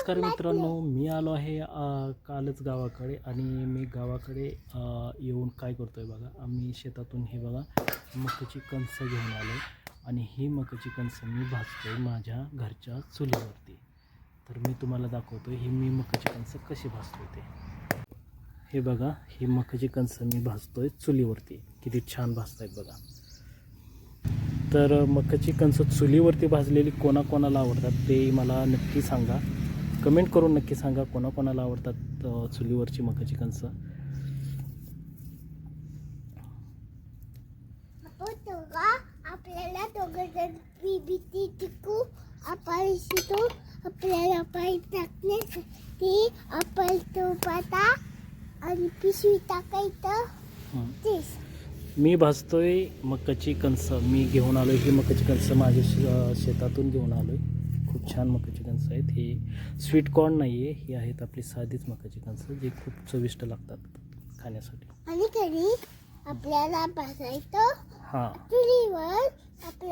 नमस्कार मित्रांनो, मी आलो आहे कालच गावाकडे आणि मी गावाकडे येऊन काय करतो आहे बघा. आम्ही शेतातून हे बघा मकाची कणसं घेऊन आलो आणि ही मकाची कणसं मी भाजतो आहे माझ्या घरच्या चुलीवरती. तर मी तुम्हाला दाखवतो ही मी मकाची कणसं कशी भाजतो ते. हे बघा, ही मकाची कणसं मी भाजतो आहे चुलीवरती. किती छान भाजत आहेत बघा. तर मकाची कणसं चुलीवरती भाजलेली कोणाकोणाला आवडतात ते मला नक्की सांगा. कमेंट करून नक्की सांगा कोणाकोणाला आवडतात चुलीवरची मकाची कणसं. आपल्याला दोघं बीबीटी टिकू आपण शिकू. आपल्याला पाय टाकण्यासाठी आपण तो पाता आणि पिशवी टाकायचं तेच. मी भाजतोय मकाची कणसं. मी घेऊन आलो ही मकाची कणसं माझ्या शेतातून घेऊन आलो आहे. खूप छान मकाची कणसं आहेत. ही स्वीट कॉर्न नाही आहे, ही आहेत आपली साधीच मकाची कणसं जी खूप चविष्ट लागतात खाण्यासाठी. आणि कधी आपल्याला भाजायचं हां, चुलीवर आपल्या